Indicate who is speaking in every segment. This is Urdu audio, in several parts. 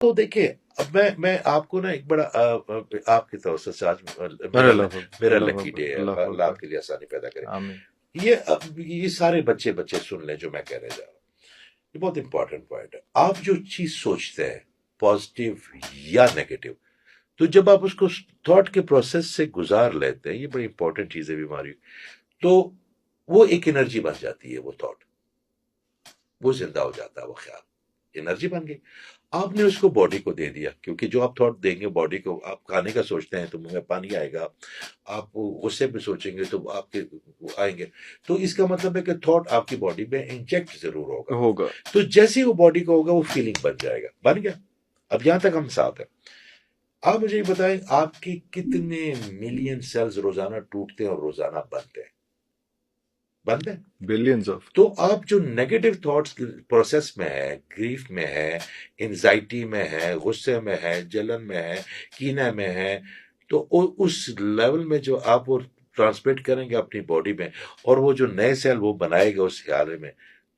Speaker 1: تو دیکھیں اب میں آپ کو نا ایک بڑا آپ کی طرف سے آج میرا لکی ڈے ہے، اللہ آپ کے لیے آسانی پیدا کرے.
Speaker 2: آمین.
Speaker 1: یہ سارے بچے سن لیں جو میں کہنے جا رہا ہوں. یہ بہت امپورٹنٹ پوائنٹ ہے. آپ جو چیز سوچتے ہیں پازیٹیو یا نیگیٹو، تو جب آپ اس کو تھاٹ کے پروسیس سے گزار لیتے ہیں، یہ بڑی امپورٹنٹ چیز ہے بیماری، تو وہ ایک انرجی بن جاتی ہے. وہ تھاٹ وہ زندہ ہو جاتا ہے، وہ خیال انرجی بن گئی. آپ نے اس کو باڈی کو دے دیا، کیونکہ جو آپ تھاٹ دیں گے باڈی کو، آپ کھانے کا سوچتے ہیں تو منہ میں پانی آئے گا، آپ غصے پہ سوچیں گے تو آپ کے آئیں گے. تو اس کا مطلب ہے کہ تھاٹ آپ کی باڈی میں انجیکٹ ضرور ہوگا. تو جیسے وہ باڈی کو ہوگا وہ فیلنگ بن جائے گا. بن گیا. اب یہاں تک ہم ساتھ ہیں. آپ مجھے یہ بتائیں آپ کی کتنے ملین سیلز روزانہ ٹوٹتے ہیں اور روزانہ بنتے ہیں؟ بنتے ہیں
Speaker 2: بلینز آف.
Speaker 1: تو آپ جو نیگیٹو تھاٹس پروسیس میں ہے، گریف میں ہے، انزائٹی میں ہے، غصے میں ہے، جلن میں ہے، کینہ میں ہے، تو اس لیول میں جو آپ وہ ٹرانسمیٹ کریں گے اپنی باڈی میں، اور وہ جو نئے سیل وہ بنائے گا اس خیالے میں،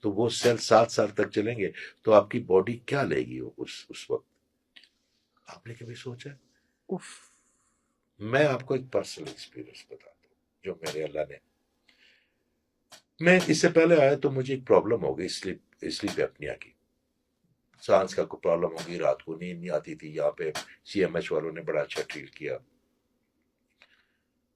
Speaker 1: تو وہ سیل 7 سال تک چلیں گے. تو آپ کی باڈی کیا لے گی اس وقت؟ آپ نے کبھی سوچا؟ میں آپ کو ایک پرسنل ایکسپیرینس بتاتا ہوں جو میرے اللہ نے، میں اس سے پہلے آیا تو مجھے ایک پرابلم ہو گئی سلیپ ایپنیا کی. سانس کا کوئی پرابلم ہوگی، رات کو نیند نہیں آتی تھی. یہاں پہ سی ایم ایچ والوں نے بڑا اچھا ٹریٹ کیا.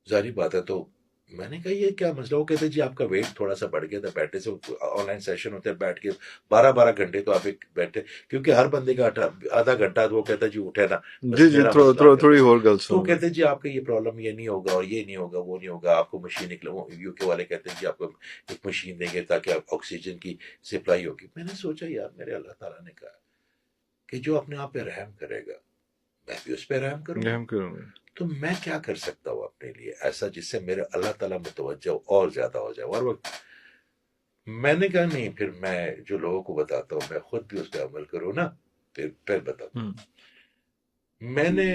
Speaker 1: ظاہری بات ہے، تو میں نے کہا یہ کیا مسئلہ؟ وہ کہتے جی آپ کا ویٹ تھوڑا سا بڑھ گیا تھا بیٹھے سے. آن لائن سیشن ہوتے ہیں، بیٹھ کے 12 گھنٹے تو آپ ایک بیٹھے، کیونکہ ہر بندے کا آدھا گھنٹہ وہ کہتا جی اٹھے نا.
Speaker 2: جی تھوڑی اور گل
Speaker 1: تو کہتے جی آپ کا یہ پرابلم یہ نہیں ہوگا اور یہ نہیں ہوگا وہ نہیں ہوگا، آپ کو مشین یو کے والے کہتے ہیں جی آپ کو ایک مشین دیں گے تاکہ آپ آکسیجن کی سپلائی ہوگی. میں نے سوچا یار میرے اللہ تعالیٰ نے کہا کہ جو اپنے آپ پہ رحم کرے گا میں بھی اس پہ رحم کروں گا. تو میں کیا کر سکتا ہوں اپنے لیے ایسا جس سے میرے اللہ تعالیٰ متوجہ اور زیادہ ہو جائے. اور وقت میں نے کہا نہیں، پھر میں جو لوگوں کو بتاتا ہوں میں خود بھی اس پہ عمل کروں نا. پھر بتاتا ہوں. میں نے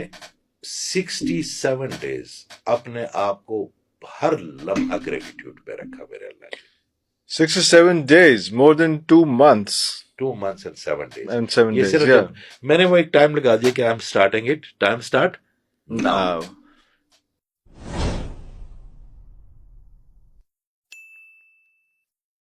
Speaker 1: 67 days اپنے آپ کو ہر لمحہ گریٹیٹیوڈ پہ رکھا میرے اللہ نے.
Speaker 2: 67 days, more than 2 months.
Speaker 1: 2 months and 7 days.
Speaker 2: And 7
Speaker 1: یہ
Speaker 2: days,
Speaker 1: صرف
Speaker 2: yeah.
Speaker 1: میں نے وہ ایک ٹائم لگا دیا کہ I am starting it. Time start now.